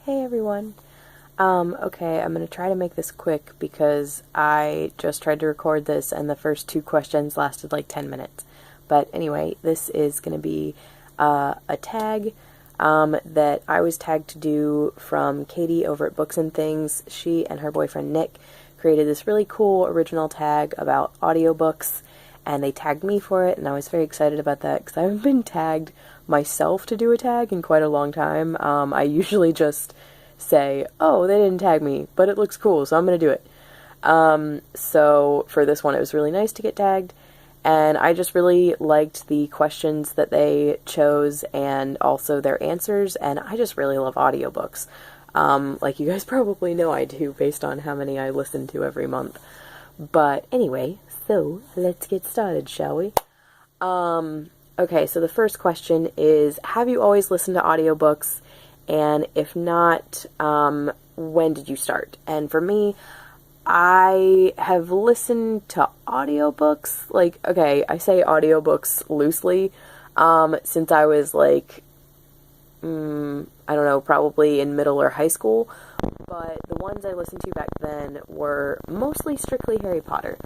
Hey everyone. Okay, I'm gonna try to make this quick because I just tried to record this and the first two questions lasted like 10 minutes. But anyway, this is gonna be a tag that I was tagged to do from Katie over at Books and Things. She and her boyfriend Nick created this really cool original tag about audiobooks, and they tagged me for it, and I was very excited about that because I haven't been tagged myself to do a tag in quite a long time. I usually just say, oh, they didn't tag me, but it looks cool, so I'm going to do it. So for this one, it was really nice to get tagged, and I just really liked the questions that they chose and also their answers, and I just really love audiobooks. Like you guys probably know I do based on how many I listen to every month. But anyway, so let's get started, shall we? Okay, so the first question is, have you always listened to audiobooks? And if not, when did you start? And for me, I have listened to audiobooks, like, okay, I say audiobooks loosely, since I was like, I don't know, probably in middle or high school, but the ones I listened to back then were mostly strictly Harry Potter.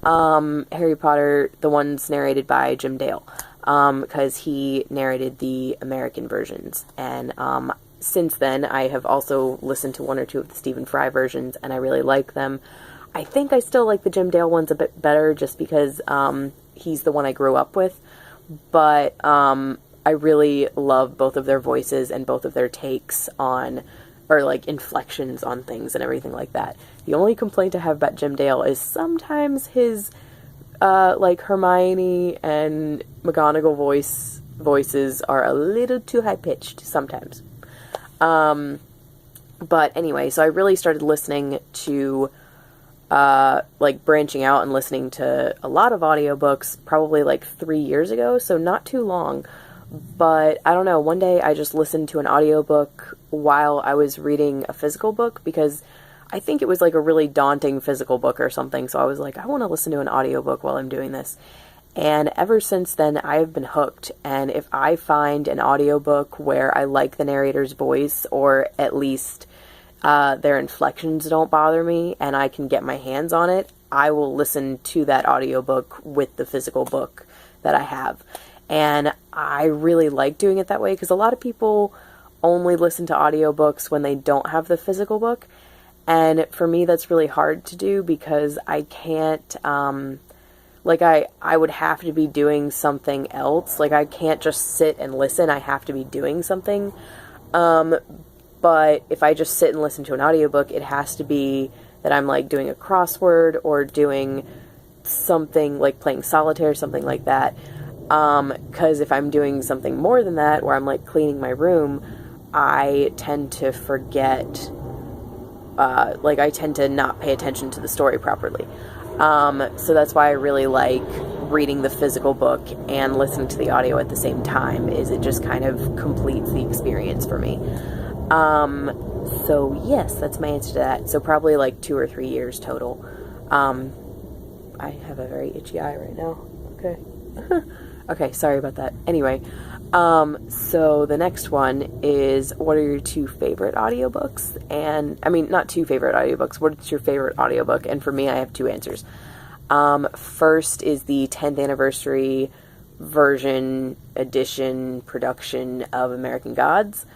Harry Potter, the ones narrated by Jim Dale, because he narrated the American versions, and since then I have also listened to one or two of the Stephen Fry versions, and I really like them. I think I still like the Jim Dale ones a bit better just because he's the one I grew up with, but I really love both of their voices and both of their takes on, or like inflections on things and everything like that. The only complaint I have about Jim Dale is sometimes his like Hermione and McGonagall voices are a little too high-pitched sometimes. But anyway, so I really started listening to, like branching out and listening to a lot of audiobooks probably like 3 years ago, so not too long. But I don't know, one day I just listened to an audiobook while I was reading a physical book, because I think it was like a really daunting physical book or something, so I was like, I want to listen to an audiobook while I'm doing this. And ever since then, I have been hooked, and if I find an audiobook where I like the narrator's voice, or at least their inflections don't bother me, and I can get my hands on it, I will listen to that audiobook with the physical book that I have. And I really like doing it that way, because a lot of people only listen to audiobooks when they don't have the physical book. And for me, that's really hard to do because I can't, like, I would have to be doing something else. Like, I can't just sit and listen. I have to be doing something. But if I just sit and listen to an audiobook, it has to be that I'm, like, doing a crossword or doing something, like playing solitaire, something like that. Because if I'm doing something more than that, where I'm, like, cleaning my room, I tend to forget, like, I tend to not pay attention to the story properly. So that's why I really like reading the physical book and listening to the audio at the same time, is it just kind of completes the experience for me. So yes, that's my answer to that. So probably like 2 or 3 years total. I have a very itchy eye right now. Okay. Okay, sorry about that. Anyway, so the next one is, what are your 2 favorite audiobooks? And, I mean, not 2 favorite audiobooks, what's your favorite audiobook? And for me, I have 2 answers. First is the 10th anniversary version, edition, production of American Gods,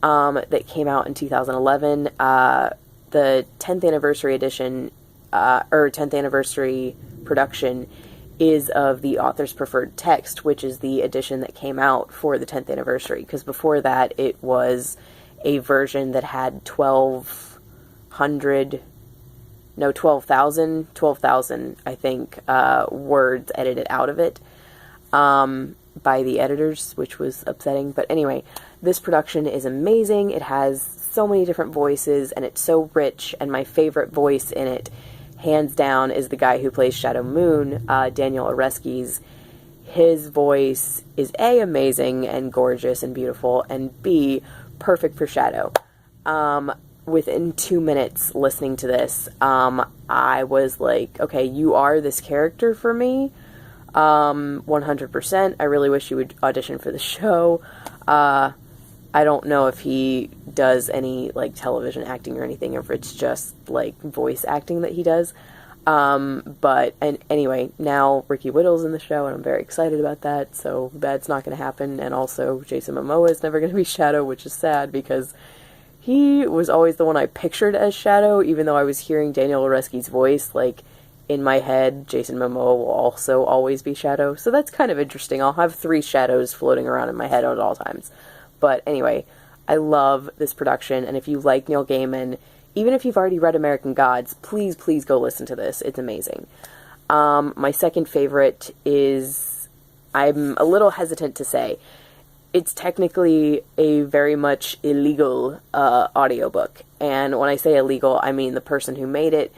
that came out in 2011. The 10th anniversary edition, or 10th anniversary production is of the author's preferred text, which is the edition that came out for the 10th anniversary, because before that it was a version that had 12,000, I think, words edited out of it, by the editors, which was upsetting. But anyway, this production is amazing. It has so many different voices, and it's so rich, and my favorite voice in it, hands down, is the guy who plays Shadow Moon, Daniel Oreskes. His voice is A, amazing and gorgeous and beautiful, and B, perfect for Shadow. Within 2 minutes listening to this, I was like, okay, you are this character for me, 100%. I really wish you would audition for the show. I don't know if he does any, like, television acting or anything, or if it's just, like, voice acting that he does. And anyway, now Ricky Whittle's in the show, and I'm very excited about that, so that's not going to happen. And also, Jason Momoa is never going to be Shadow, which is sad, because he was always the one I pictured as Shadow, even though I was hearing Daniel Oreski's voice, like, in my head. Jason Momoa will also always be Shadow, so that's kind of interesting. I'll have 3 Shadows floating around in my head at all times. But anyway, I love this production, and if you like Neil Gaiman, even if you've already read American Gods, please, please go listen to this. It's amazing. My second favorite is, I'm a little hesitant to say, it's technically a very much illegal audiobook. And when I say illegal, I mean the person who made it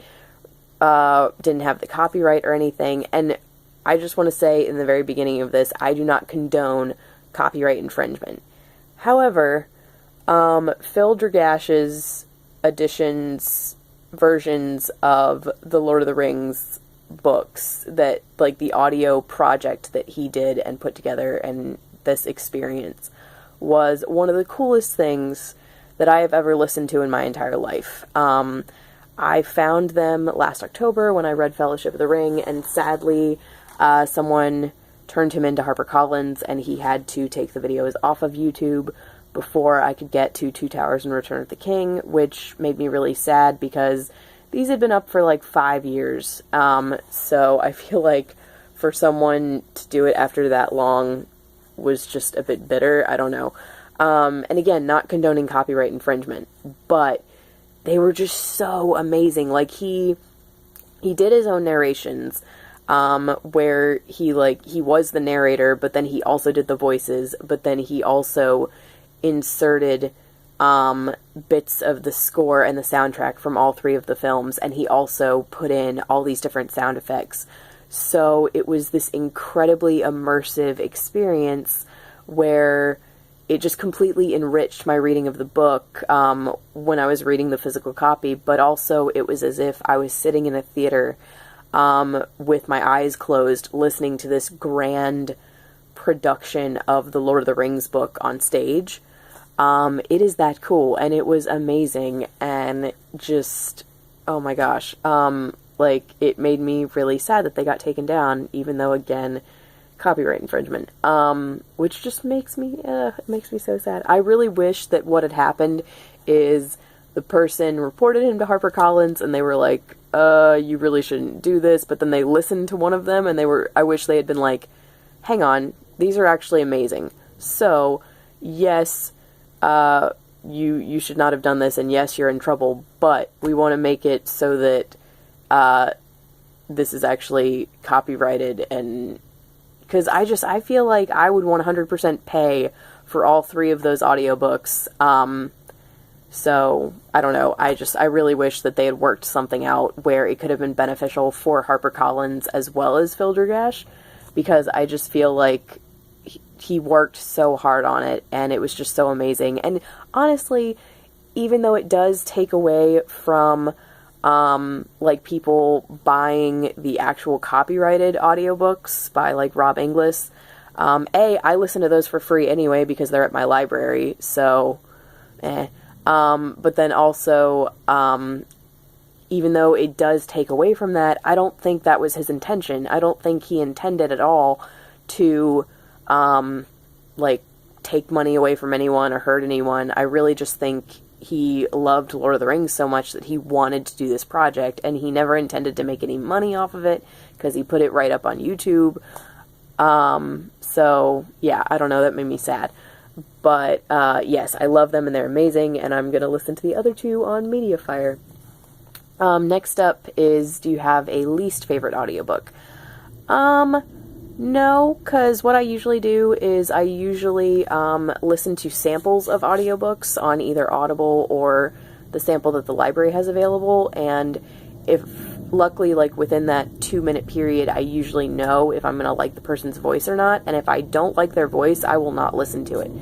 didn't have the copyright or anything. And I just want to say in the very beginning of this, I do not condone copyright infringement. However, Phil Dragash's versions of the Lord of the Rings books, that, like, the audio project that he did and put together, and this experience was one of the coolest things that I have ever listened to in my entire life. I found them last October when I read Fellowship of the Ring, and sadly, someone turned him into HarperCollins, and he had to take the videos off of YouTube before I could get to Two Towers and Return of the King, which made me really sad because these had been up for like 5 years. So I feel like for someone to do it after that long was just a bit bitter. I don't know. And again, not condoning copyright infringement, but they were just so amazing. Like, he did his own narrations, where he was the narrator, but then he also did the voices, but then he also inserted bits of the score and the soundtrack from all 3 of the films, and he also put in all these different sound effects. So it was this incredibly immersive experience where it just completely enriched my reading of the book when I was reading the physical copy, but also it was as if I was sitting in a theater with my eyes closed, listening to this grand production of the Lord of the Rings book on stage. It is that cool, and it was amazing, and just, oh my gosh, it made me really sad that they got taken down, even though, again, copyright infringement, which just makes me so sad. I really wish that what had happened is the person reported him to HarperCollins, and they were like, you really shouldn't do this, but then they listened to one of them, and I wish they had been like, hang on, these are actually amazing. So, yes, you should not have done this, and yes, you're in trouble, but we want to make it so that, this is actually copyrighted, and, because I feel like I would 100% pay for all 3 of those audiobooks, so, I don't know, I really wish that they had worked something out where it could have been beneficial for HarperCollins as well as Phil Dragash, because I just feel like he worked so hard on it, and it was just so amazing. And honestly, even though it does take away from, people buying the actual copyrighted audiobooks by, Rob Inglis, I listen to those for free anyway because they're at my library, so, but then also, even though it does take away from that, I don't think that was his intention. I don't think he intended at all to, take money away from anyone or hurt anyone. I really just think he loved Lord of the Rings so much that he wanted to do this project, and he never intended to make any money off of it, because he put it right up on YouTube. So, yeah, I don't know, that made me sad. But, yes, I love them, and they're amazing, and I'm gonna listen to the other 2 on Mediafire. Next up is, do you have a least favorite audiobook? No, because what I usually do is I usually listen to samples of audiobooks on either Audible or the sample that the library has available, and if, luckily, within that 2-minute period, I usually know if I'm going to like the person's voice or not, and if I don't like their voice, I will not listen to it.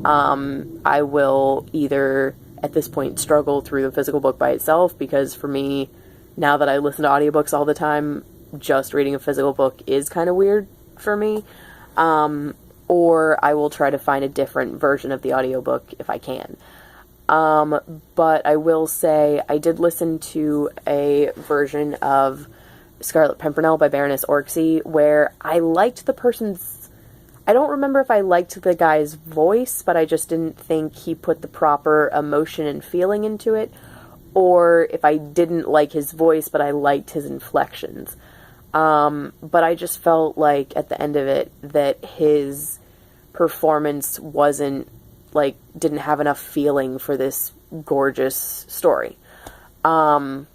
I will either, at this point, struggle through the physical book by itself, because for me, now that I listen to audiobooks all the time, just reading a physical book is kind of weird for me, or I will try to find a different version of the audiobook if I can. But I will say I did listen to a version of Scarlet Pimpernel by Baroness Orczy where I liked the person's... I don't remember if I liked the guy's voice, but I just didn't think he put the proper emotion and feeling into it, or if I didn't like his voice, but I liked his inflections. But I just felt like at the end of it that his performance wasn't, like, didn't have enough feeling for this gorgeous story. So,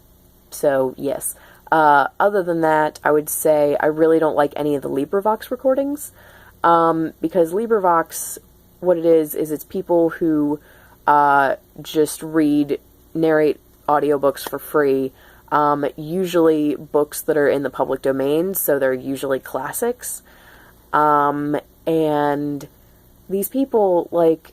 yes. Other than that, I would say I really don't like any of the LibriVox recordings, because LibriVox, what it is it's people who, just narrate audiobooks for free, usually books that are in the public domain, so they're usually classics, and these people, like,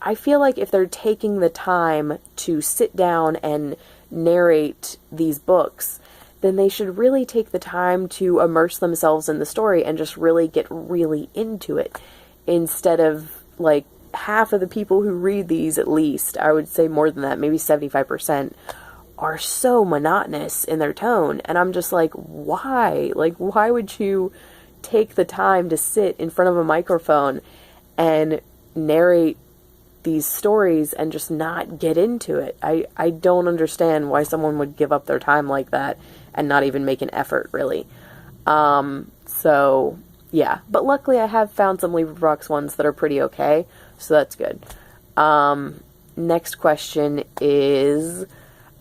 I feel like if they're taking the time to sit down and narrate these books, then they should really take the time to immerse themselves in the story and just really get really into it, instead of, like, half of the people who read these, at least, I would say more than that, maybe 75%, are so monotonous in their tone, and I'm just like, why? Like, why would you take the time to sit in front of a microphone and narrate these stories and just not get into it? I don't understand why someone would give up their time like that and not even make an effort, really. So, yeah. But luckily I have found some LibriVox ones that are pretty okay, so that's good. Next question is,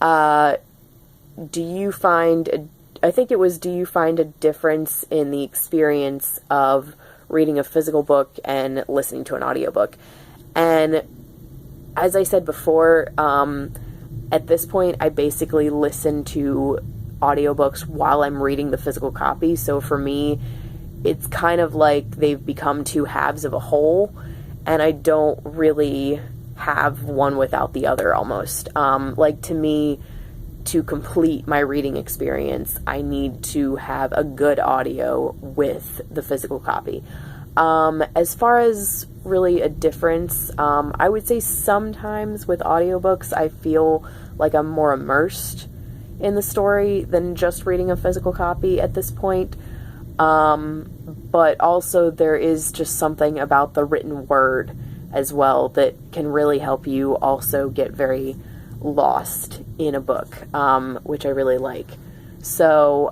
do you find a difference in the experience of reading a physical book and listening to an audiobook? And as I said before, at this point, I basically listen to audiobooks while I'm reading the physical copy. So for me, it's kind of like they've become two halves of a whole, and I don't really have one without the other, almost. Like, to me, to complete my reading experience, I need to have a good audio with the physical copy. As far as really a difference, I would say sometimes with audiobooks, I feel like I'm more immersed in the story than just reading a physical copy at this point. But also there is just something about the written word as well that can really help you also get very lost in a book, which I really like. So,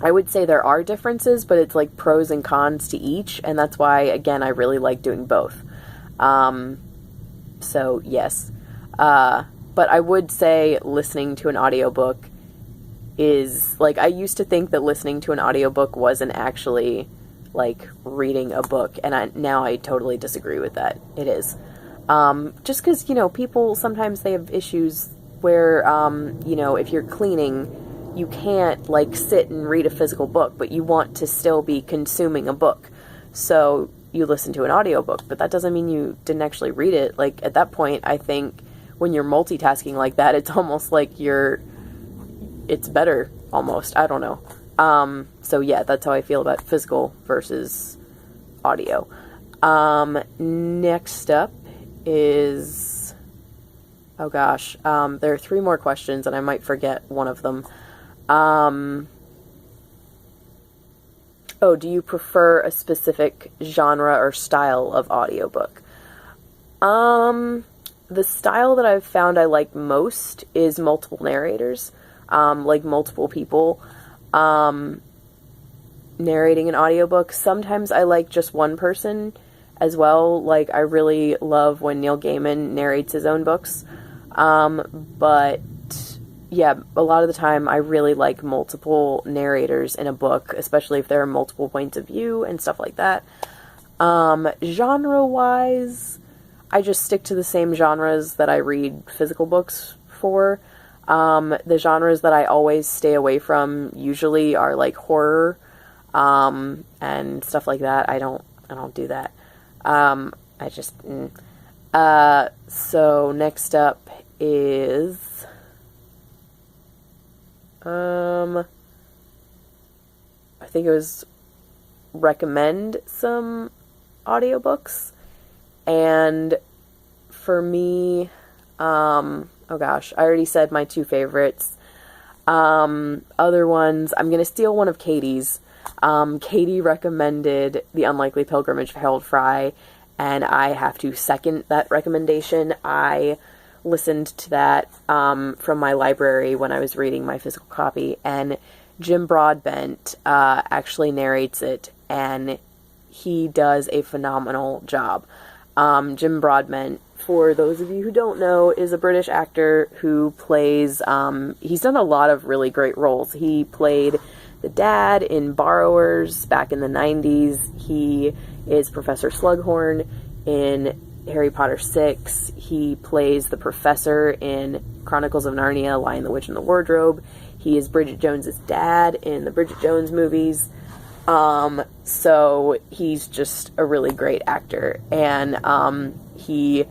I would say there are differences, but it's like pros and cons to each, and that's why, again, I really like doing both. So, yes. But I would say listening to an audiobook is, like, I used to think that listening to an audiobook wasn't actually, like, reading a book, and now I totally disagree with that. It is. Just because, people, sometimes they have issues where, if you're cleaning, you can't, like, sit and read a physical book, but you want to still be consuming a book. So you listen to an audiobook, but that doesn't mean you didn't actually read it. Like, at that point, I think when you're multitasking like that, it's almost like it's better, almost. I don't know. So yeah, that's how I feel about physical versus audio. Next up is, oh gosh, there are 3 more questions and I might forget one of them. Do you prefer a specific genre or style of audiobook? The style that I've found I like most is multiple narrators, like multiple people, narrating an audiobook. Sometimes I like just one person as well. Like, I really love when Neil Gaiman narrates his own books. But yeah, a lot of the time I really like multiple narrators in a book, especially if there are multiple points of view and stuff like that. Genre-wise, I just stick to the same genres that I read physical books for. The genres that I always stay away from usually are like horror, and stuff like that. I don't do that. So next up is, I think it was recommend some audiobooks. And for me, oh gosh, I already said my two favorites. Other ones, I'm going to steal one of Katie's. Katie recommended The Unlikely Pilgrimage of Harold Fry, and I have to second that recommendation. I listened to that from my library when I was reading my physical copy, and Jim Broadbent actually narrates it, and he does a phenomenal job. Jim Broadbent, for those of you who don't know, is a British actor who plays, he's done a lot of really great roles. He played the dad in Borrowers back in the 90s. He is Professor Slughorn in Harry Potter 6. He plays the professor in Chronicles of Narnia, Lion, the Witch, and the Wardrobe. He is Bridget Jones's dad in the Bridget Jones movies. So he's just a really great actor, and he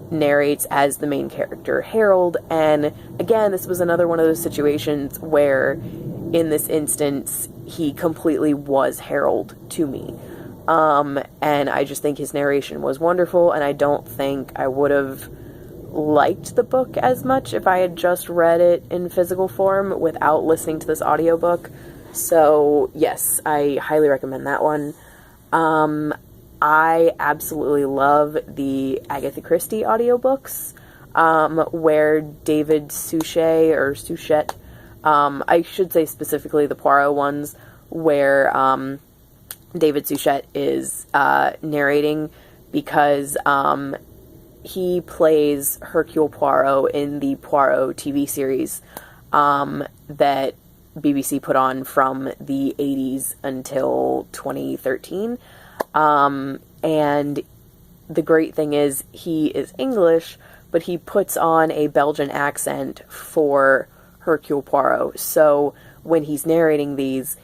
narrates as the main character, Harold. And again, this was another one of those situations where in this instance he completely was Harold to me. And I just think his narration was wonderful, and I don't think I would have liked the book as much if I had just read it in physical form without listening to this audiobook. So yes, I highly recommend that one. I absolutely love the Agatha Christie audiobooks, where David Suchet, I should say specifically the Poirot ones, where David Suchet is narrating, because he plays Hercule Poirot in the Poirot TV series that BBC put on from the 80s until 2013. And the great thing is he is English, but he puts on a Belgian accent for Hercule Poirot. So when he's narrating these,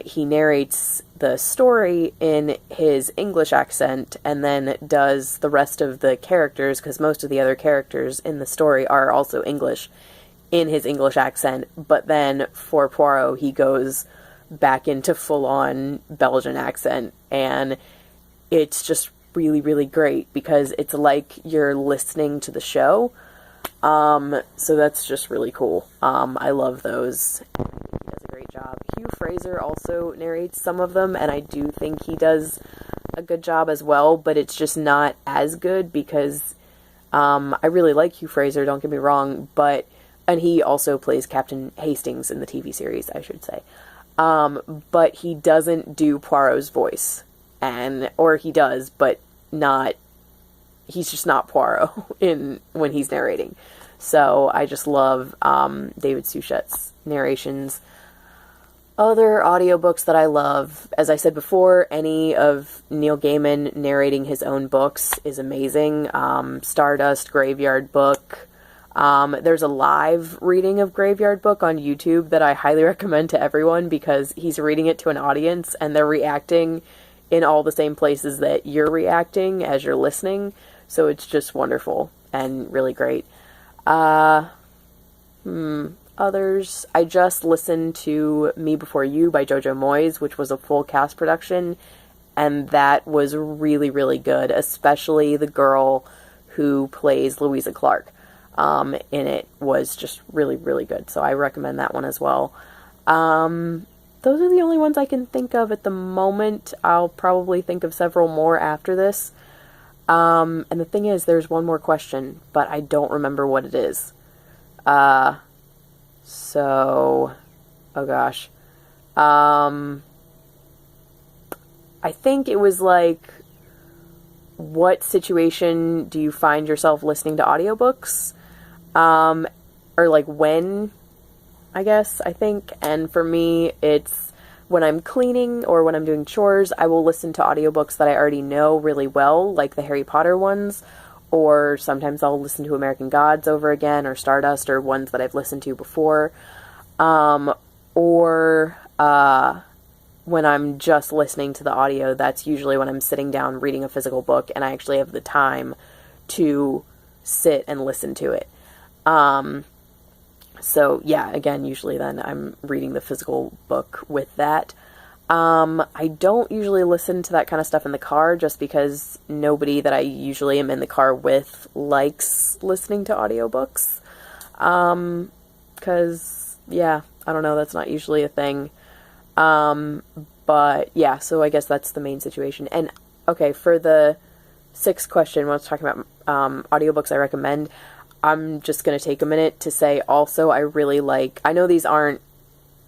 he narrates the story in his English accent and then does the rest of the characters, because most of the other characters in the story are also English, in his English accent. But then for Poirot, he goes back into full-on Belgian accent, and it's just really, really great because it's like you're listening to the show. So that's just really cool. I love those. He does a great job. Hugh Fraser also narrates some of them, and I do think he does a good job as well, but it's just not as good because I really like Hugh Fraser, don't get me wrong, and he also plays Captain Hastings in the TV series, I should say. But he doesn't do Poirot's voice, or he does, but he's just not Poirot when he's narrating. So I just love David Suchet's narrations. Other audiobooks that I love, as I said before, any of Neil Gaiman narrating his own books is amazing. Stardust, Graveyard Book. There's a live reading of Graveyard Book on YouTube that I highly recommend to everyone, because he's reading it to an audience and they're reacting in all the same places that you're reacting as you're listening. So it's just wonderful and really great. Others, I just listened to Me Before You by Jojo Moyes, which was a full cast production, and that was really, really good, especially the girl who plays Louisa Clark in it was just really, really good. So I recommend that one as well. Those are the only ones I can think of at the moment. I'll probably think of several more after this. And the thing is, there's one more question, but I don't remember what it is. Oh gosh. I think it was like, what situation do you find yourself listening to audiobooks? Or like when, I guess, I think. And for me, it's when I'm cleaning or when I'm doing chores, I will listen to audiobooks that I already know really well, like the Harry Potter ones, or sometimes I'll listen to American Gods over again, or Stardust, or ones that I've listened to before. When I'm just listening to the audio, that's usually when I'm sitting down reading a physical book and I actually have the time to sit and listen to it. So yeah, again, usually then I'm reading the physical book with that. I don't usually listen to that kind of stuff in the car just because nobody that I usually am in the car with likes listening to audiobooks. 'Cause, yeah, I don't know, that's not usually a thing. But yeah, so I guess that's the main situation. And okay, for the sixth question, when I was talking about audiobooks I recommend, I'm just going to take a minute to say also I really like, I know these aren't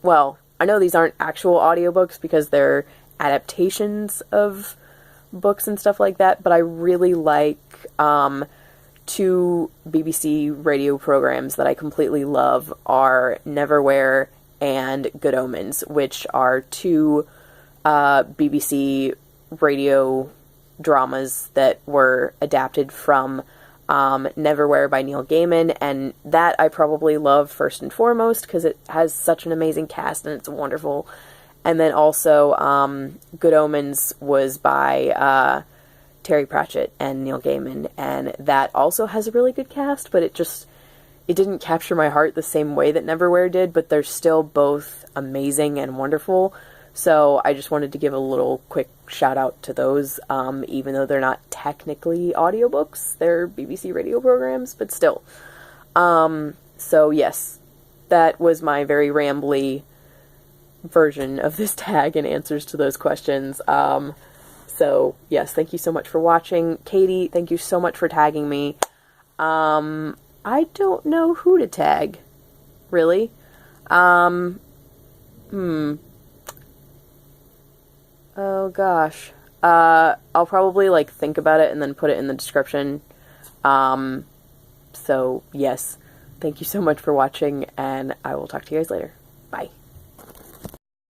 actual audiobooks because they're adaptations of books and stuff like that, but I really like two BBC radio programs that I completely love are Neverwhere and Good Omens, which are two BBC radio dramas that were adapted from Neverwhere by Neil Gaiman, and that I probably love first and foremost because it has such an amazing cast and it's wonderful. And then also Good Omens was by Terry Pratchett and Neil Gaiman, and that also has a really good cast, but it didn't capture my heart the same way that Neverwhere did, but they're still both amazing and wonderful. So I just wanted to give a little quick shout out to those, even though they're not technically audiobooks, they're BBC radio programs, but still. So yes, that was my very rambly version of this tag and answers to those questions. So yes, thank you so much for watching. Katie, thank you so much for tagging me. I don't know who to tag, really. Oh gosh. I'll probably like think about it and then put it in the description. So yes, thank you so much for watching, and I will talk to you guys later.